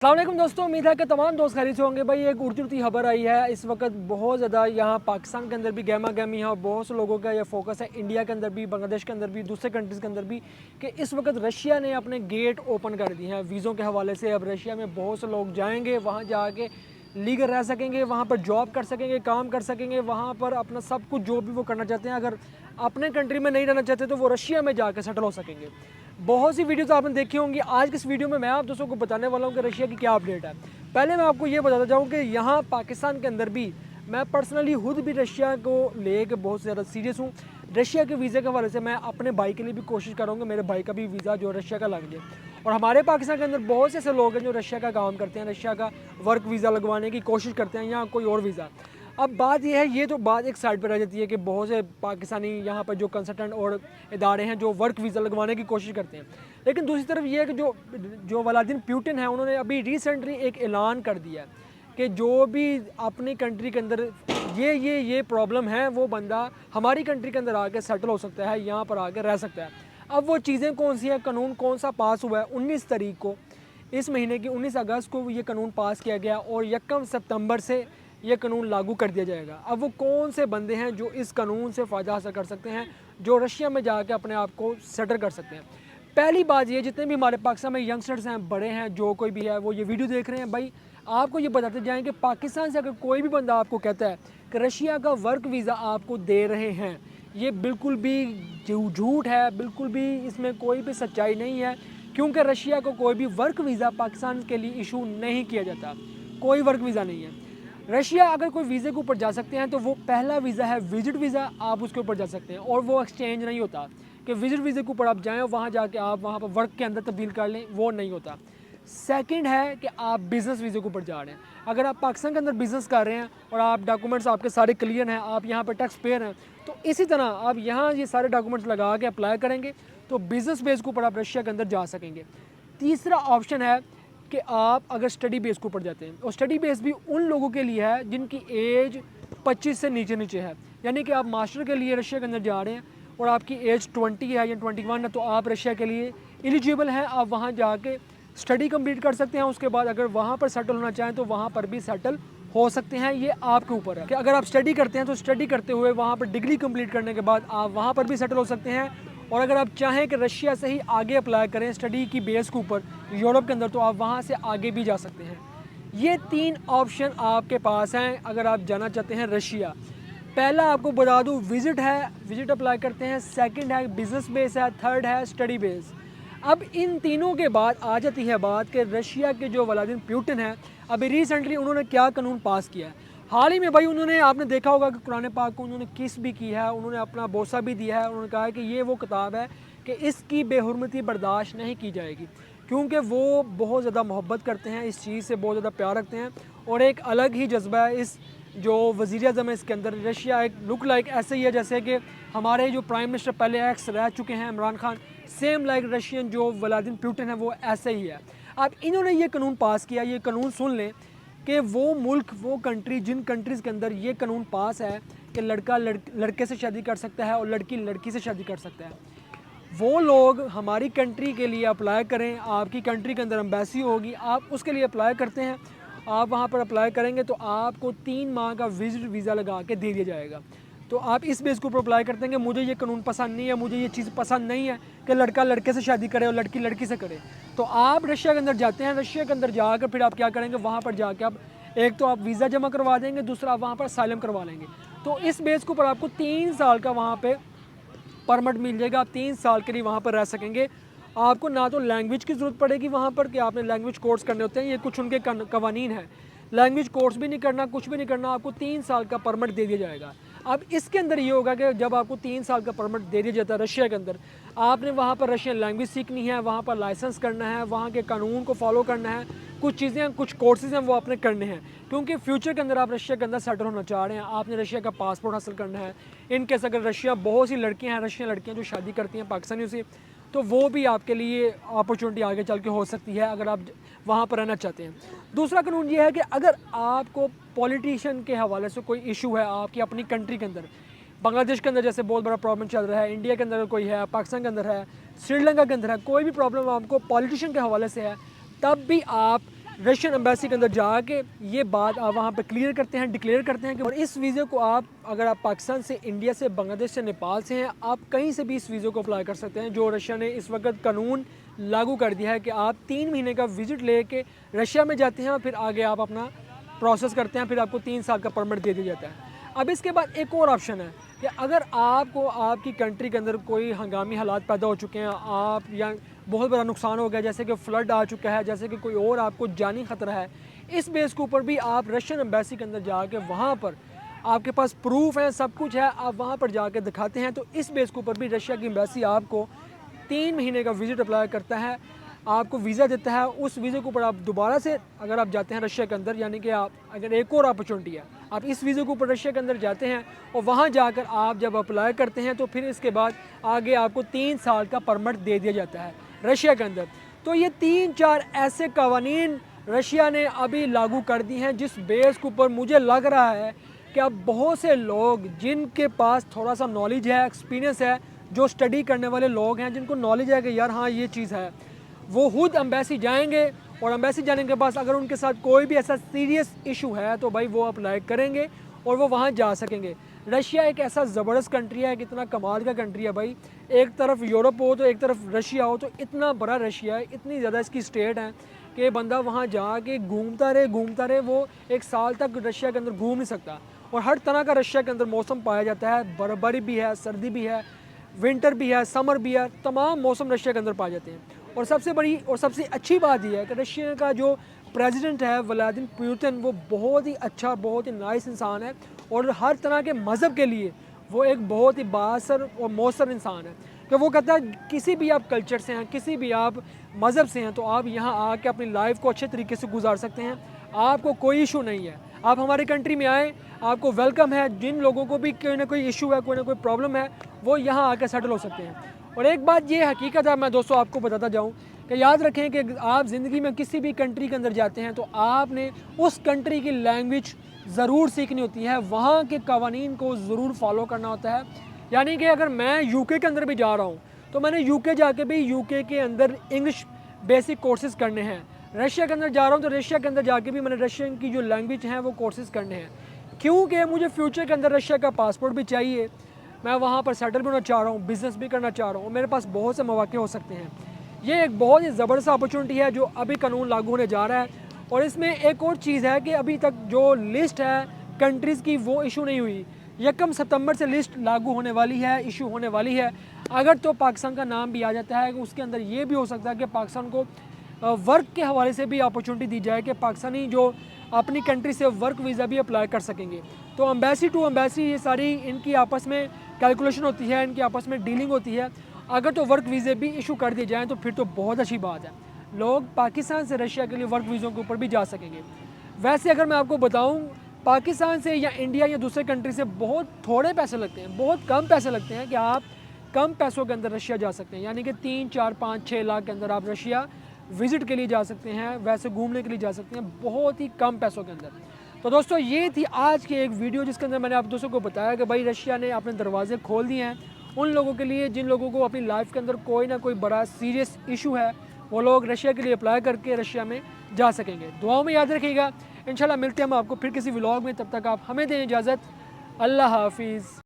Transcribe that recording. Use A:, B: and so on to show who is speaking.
A: अस्सलाम वालेकुम दोस्तों, उम्मीद है कि तमाम दोस्त खैरियत से होंगे। भाई एक उड़ती खबर आई है इस वक्त बहुत ज़्यादा यहाँ पाकिस्तान के अंदर भी गहमा गहमी है और बहुत से लोगों का यह फोकस है इंडिया के अंदर भी, बांग्लादेश के अंदर भी, दूसरे कंट्रीज़ के अंदर भी कि इस वक्त रशिया ने अपने गेट ओपन कर दिए हैं वीज़ों के हवाले से। अब रशिया में बहुत से लोग जाएंगे, वहाँ जाके लीगल रह सकेंगे, वहाँ पर जॉब कर सकेंगे, काम कर सकेंगे, वहाँ पर अपना सब कुछ जो भी वो करना चाहते हैं। अगर अपने कंट्री में नहीं रहना चाहते तो वो रशिया में जाकर सेटल हो सकेंगे। बहुत सी वीडियोस आपने देखी होंगी। आज की इस वीडियो में मैं आप दोस्तों को बताने वाला हूँ कि रशिया की क्या अपडेट है। पहले मैं आपको ये बताता जाऊँ कि यहाँ पाकिस्तान के अंदर भी मैं पर्सनली खुद भी रशिया को लेके बहुत ज़्यादा सीरियस हूँ। रशिया के वीज़े के हवाले से मैं अपने भाई के लिए भी कोशिश करूँगा मेरे भाई का भी वीज़ा जो रशिया का लग जाए। और हमारे पाकिस्तान के अंदर बहुत से ऐसे लोग हैं जो रशिया का काम करते हैं, रशिया का वर्क वीज़ा लगवाने की कोशिश करते हैं या कोई और वीज़ा। अब बात यह है, ये तो बात एक साइड पर रह जाती है कि बहुत से पाकिस्तानी यहाँ पर जो कंसल्टेंट और इदारे हैं जो वर्क वीज़ा लगवाने की कोशिश करते हैं। लेकिन दूसरी तरफ ये है कि जो व्लादिमीर पुतिन है उन्होंने अभी रिसेंटली एक ऐलान कर दिया है कि जो भी अपनी कंट्री के अंदर ये प्रॉब्लम है वो बंदा हमारी कंट्री के अंदर आके सेटल हो सकता है, यहाँ पर आके रह सकता है। अब वो चीज़ें कौन सी हैं, कानून कौन सा पास हुआ है, 19 तारीख को इस महीने की 19 अगस्त को ये कानून पास किया गया और 1 सितंबर से ये कानून लागू कर दिया जाएगा। अब वो कौन से बंदे हैं जो इस कानून से फ़ायदा हासिल कर सकते हैं, जो रशिया में जाके अपने आप को सेटल कर सकते हैं। पहली बात ये, जितने भी हमारे पाकिस्तान में यंगस्टर्स हैं, बड़े हैं, जो कोई भी है वो ये वीडियो देख रहे हैं, भाई आपको ये बताते जाएँ कि पाकिस्तान से अगर कोई भी बंदा आपको कहता है कि रशिया का वर्क वीज़ा आपको दे रहे हैं, ये बिल्कुल भी झूठ है, बिल्कुल भी इसमें कोई भी सच्चाई नहीं है। क्योंकि रशिया को कोई भी वर्क वीज़ा पाकिस्तान के लिए इशू नहीं किया जाता, कोई वर्क वीज़ा नहीं है। रशिया अगर कोई वीज़े के ऊपर जा सकते हैं तो वो पहला वीज़ा है विजिट वीज़ा, आप उसके ऊपर जा सकते हैं और वो एक्सचेंज नहीं होता कि विजिट वीज़े के ऊपर आप जाएं और वहाँ जाके आप वहाँ पर वर्क के अंदर तब्दील कर लें, वो नहीं होता। सेकंड है कि आप बिज़नेस वीज़े के ऊपर जा रहे हैं। अगर आप पाकिस्तान के अंदर बिज़नेस कर रहे हैं और आप डॉक्यूमेंट्स आपके सारे क्लियर हैं, आप यहाँ पर टैक्स पेयर हैं, तो इसी तरह आप यहाँ ये सारे डॉक्यूमेंट्स लगा के अप्लाई करेंगे तो बिज़नेस बेस के ऊपर आप रशिया के अंदर जा सकेंगे। तीसरा ऑप्शन है कि आप अगर स्टडी बेस के ऊपर जाते हैं, और स्टडी बेस भी उन लोगों के लिए है जिनकी एज 25 से नीचे है। यानी कि आप मास्टर के लिए रशिया के अंदर जा रहे हैं और आपकी एज 20 है या 21 है तो आप रशिया के लिए एलिजिबल हैं। आप वहाँ जाके स्टडी कंप्लीट कर सकते हैं। उसके बाद अगर वहाँ पर सेटल होना चाहें तो वहाँ पर भी सेटल हो सकते हैं। ये आपके ऊपर है कि अगर आप स्टडी करते हैं तो स्टडी करते हुए वहाँ पर डिग्री कंप्लीट करने के बाद आप वहाँ पर भी सेटल हो सकते हैं। और अगर आप चाहें कि रशिया से ही आगे अप्लाई करें स्टडी की बेस के ऊपर यूरोप के अंदर, तो आप वहाँ से आगे भी जा सकते हैं। ये 3 ऑप्शन आपके पास हैं अगर आप जाना चाहते हैं रशिया। पहला आपको बता दूँ विजिट है, विजिट अप्लाई करते हैं। सेकंड है बिज़नेस बेस है। थर्ड है स्टडी बेस। अब इन तीनों के बाद आ जाती है बात कि रशिया के जो व्लादिमीर पुतिन है, अभी रिसेंटली उन्होंने क्या कानून पास किया है। हाल ही में भाई उन्होंने, आपने देखा होगा कि कुरान पाक को उन्होंने किस भी की है, उन्होंने अपना बोसा भी दिया है। उन्होंने कहा है कि ये वो किताब है कि इसकी बेहुरमती बर्दाश्त नहीं की जाएगी, क्योंकि वो बहुत ज़्यादा मोहब्बत करते हैं, इस चीज़ से बहुत ज़्यादा प्यार रखते हैं और एक अलग ही जज्बा है इस जो वज़ीर आज़म है इसके अंदर। रशिया एक लुक लाइक ऐसे ही है जैसे कि हमारे जो प्राइम मिनिस्टर पहले एक्स रह चुके हैं Imran Khan, same like Russian जो व्लादिमीर पुतिन है वो ऐसे ही है। अब इन्होंने ये कानून पास किया। ये कानून सुन लें कि वो मुल्क, वो कंट्री, जिन कंट्रीज़ के अंदर ये कानून पास है कि लड़का लड़के से शादी कर सकता है और लड़की लड़की से शादी कर सकता है, वो लोग हमारी कंट्री के लिए अप्लाई करें। आपकी कंट्री के अंदर एम्बेसी होगी, आप उसके लिए अप्लाई करते हैं, आप वहाँ पर अप्लाई करेंगे तो आपको 3 माह का विजिट वीज़ा लगा के दे दिया जाएगा। तो आप इस बेस के ऊपर अप्लाई करते हैं कि मुझे ये कानून पसंद नहीं है, मुझे ये चीज़ पसंद नहीं है कि लड़का लड़के से शादी करे और लड़की लड़की से करे, तो आप रशिया के अंदर जाते हैं। रशिया के अंदर जाकर फिर आप क्या करेंगे, वहाँ पर जाके आप एक तो आप वीज़ा जमा करवा देंगे, दूसरा आप वहाँ पर असाइलम करवा लेंगे। तो इस बेस के ऊपर आपको 3 साल का वहाँ पर परमिट मिल जाएगा। आप 3 साल के लिए वहाँ पर रह सकेंगे। आपको ना तो लैंग्वेज की ज़रूरत पड़ेगी वहाँ पर कि आपने लैंग्वेज कोर्स करने होते हैं, ये कुछ उनके कवानीन है। लैंग्वेज कोर्स भी नहीं करना, कुछ भी नहीं करना, आपको 3 साल का परमिट दे दिया जाएगा। अब इसके अंदर ये होगा कि जब आपको 3 साल का परमिट दे दिया जाता है रशिया के अंदर, आपने वहाँ पर रशियन लैंग्वेज सीखनी है, वहाँ पर लाइसेंस करना है, वहाँ के कानून को फॉलो करना है, कुछ चीज़ें, कुछ कोर्सेज़ हैं वो आपने करने हैं। क्योंकि फ्यूचर के अंदर आप रशिया के अंदर सेटल होना चाह रहे हैं, आपने रशिया का पासपोर्ट हासिल करना है। इन केस अगर रशिया, बहुत सी लड़कियाँ हैं रशियन लड़कियाँ जो शादी करती हैं पाकिस्तानियों से, तो वो भी आपके लिए अपॉर्चुनिटी आगे चल के हो सकती है अगर आप वहाँ पर रहना चाहते हैं। दूसरा कानून ये है कि अगर आपको पॉलिटिशियन के हवाले से कोई इशू है आपकी अपनी कंट्री के अंदर, बांग्लादेश के अंदर जैसे बहुत बड़ा प्रॉब्लम चल रहा है, इंडिया के अंदर कोई है, पाकिस्तान के अंदर है, श्रीलंका के अंदर है, कोई भी प्रॉब्लम आपको पॉलिटिशियन के हवाले से है, तब भी आप रशियन एम्बेसी के अंदर जाके ये बात आप वहाँ पे क्लियर करते हैं, डिक्लेयर करते हैं कि और इस वीज़े को आप अगर आप पाकिस्तान से, इंडिया से, बांग्लादेश से, नेपाल से हैं, आप कहीं से भी इस वीज़े को अप्लाई कर सकते हैं। जो रशिया ने इस वक्त कानून लागू कर दिया है कि आप 3 महीने का विज़िट लेके रशिया में जाते हैं और फिर आगे आप अपना प्रोसेस करते हैं, फिर आपको 3 साल का परमिट दे दिया जाता है। अब इसके बाद एक और ऑप्शन है कि अगर आपको आपकी कंट्री के अंदर कोई हंगामी हालात पैदा हो चुके हैं, आप या बहुत बड़ा नुकसान हो गया, जैसे कि फ्लड आ चुका है, जैसे कि कोई और आपको जानी ख़तरा है, इस बेस के ऊपर भी आप रशियन एम्बेसी के अंदर जाके वहाँ पर आपके पास प्रूफ है, सब कुछ है, आप वहाँ पर जाके दिखाते हैं, तो इस बेस के ऊपर भी रशिया की एम्बेसी आपको 3 महीने का विज़िट अप्लाई करता है, आपको वीज़ा देता है। उस वीज़े के ऊपर आप दोबारा से अगर आप जाते हैं रशिया के अंदर, यानी कि आप अगर एक और अपॉर्चुनिटी है, आप इस वीज़े के ऊपर रशिया के अंदर जाते हैं और वहाँ जाकर आप जब अप्लाई करते हैं तो फिर इसके बाद आगे आपको 3 साल का परमिट दे दिया जाता है रशिया के अंदर। तो ये 3-4 ऐसे कवानीन रशिया ने अभी लागू कर दी हैं जिस बेस के ऊपर मुझे लग रहा है कि अब बहुत से लोग जिनके पास थोड़ा सा नॉलेज है, एक्सपीरियंस है, जो स्टडी करने वाले लोग हैं, जिनको नॉलेज है कि यार हाँ ये चीज़ है, वो खुद एम्बेसी जाएंगे और एम्बेसी जाने के बाद अगर उनके साथ कोई भी ऐसा सीरियस इशू है तो भाई वो अप्लाई करेंगे और वो वहाँ जा सकेंगे। रशिया एक ऐसा ज़बरदस्त कंट्री है, कितना कमाल का कंट्री है भाई। एक तरफ यूरोप हो तो एक तरफ रशिया हो, तो इतना बड़ा रशिया है, इतनी ज़्यादा इसकी स्टेट है कि बंदा वहाँ जाके घूमता रहे, वो 1 साल तक रशिया के अंदर घूम नहीं सकता। और हर तरह का रशिया के अंदर मौसम पाया जाता है, बर्फबारी भी है, सर्दी भी है, विंटर भी है, समर भी है, तमाम मौसम रशिया के अंदर पाए जाते हैं। और सबसे बड़ी और सबसे अच्छी बात यह है कि रशिया का जो प्रेसिडेंट है व्लादिमीर पुतिन, वो बहुत ही अच्छा, बहुत ही नाइस इंसान है और हर तरह के मज़हब के लिए वो एक बहुत ही बासर और मौसर इंसान है कि वो कहता है किसी भी आप कल्चर से हैं, किसी भी आप मज़हब से हैं, तो आप यहाँ आके अपनी लाइफ को अच्छे तरीके से गुजार सकते हैं, आपको कोई इशू नहीं है। आप हमारी कंट्री में आए, आपको वेलकम है। जिन लोगों को भी कोई ना कोई इशू है, कोई ना कोई प्रॉब्लम है, वो यहाँ आके सेटल हो सकते हैं। और एक बात ये हकीकत है, मैं दोस्तों आपको बताता जाऊँ कि याद रखें कि आप ज़िंदगी में किसी भी कंट्री के अंदर जाते हैं तो आपने उस कंट्री की लैंग्वेज ज़रूर सीखनी होती है, वहाँ के कवानीन को ज़रूर फॉलो करना होता है। यानी कि अगर मैं यूके के अंदर भी जा रहा हूँ तो मैंने यूके जाके भी यूके के अंदर इंग्लिश बेसिक कोर्सेज़ करने हैं। रशिया के अंदर जा रहा हूँ तो रशिया के अंदर जाके भी मैंने रशियन की जो लैंग्वेज हैं वो कोर्सेज़ करने हैं, क्योंकि मुझे फ्यूचर के अंदर रशिया का पासपोर्ट भी चाहिए। मैं वहाँ पर सेटल भी होना चाह रहा हूँ, बिज़नेस भी करना चाह रहा हूँ, मेरे पास बहुत से मौके हो सकते हैं। ये एक बहुत ही ज़बरदस्त अपॉर्चुनिटी है जो अभी कानून लागू होने जा रहा है। और इसमें एक और चीज़ है कि अभी तक जो लिस्ट है कंट्रीज़ की वो इशू नहीं हुई। 1 सितंबर से लिस्ट लागू होने वाली है, इशू होने वाली है। अगर तो पाकिस्तान का नाम भी आ जाता है, उसके अंदर ये भी हो सकता है कि पाकिस्तान को वर्क के हवाले से भी अपॉर्चुनिटी दी जाए कि पाकिस्तानी जो अपनी कंट्री से वर्क वीज़ा भी अप्लाई कर सकेंगे। तो एम्बेसी टू एम्बेसी ये सारी इनकी आपस में कैलकुलेशन होती है, इनकी आपस में डीलिंग होती है। अगर तो वर्क वीज़े भी इशू कर दिए जाएँ तो फिर तो बहुत अच्छी बात है, लोग पाकिस्तान से रशिया के लिए वर्क वीज़ों के ऊपर भी जा सकेंगे। वैसे अगर मैं आपको बताऊँ, पाकिस्तान से या इंडिया या दूसरे कंट्री से बहुत थोड़े पैसे लगते हैं, बहुत कम पैसे लगते हैं कि आप कम पैसों के अंदर रशिया जा सकते हैं। यानी कि 3, 4, 5, 6 लाख के अंदर आप रशिया विज़िट के लिए जा सकते हैं, वैसे घूमने के लिए जा सकते हैं, बहुत ही कम पैसों के अंदर। तो दोस्तों ये थी आज की एक वीडियो जिसके अंदर मैंने आप दोस्तों को बताया कि भाई रशिया ने अपने दरवाजे खोल दिए हैं उन लोगों के लिए जिन लोगों को अपनी लाइफ के अंदर कोई ना कोई बड़ा सीरियस इशू है, वो लोग रशिया के लिए अप्लाई करके रशिया में जा सकेंगे। दुआओं में याद रखिएगा। इंशाल्लाह मिलते हैं हम आपको फिर किसी व्लॉग में, तब तक आप हमें दें इजाज़त। अल्लाह हाफिज़।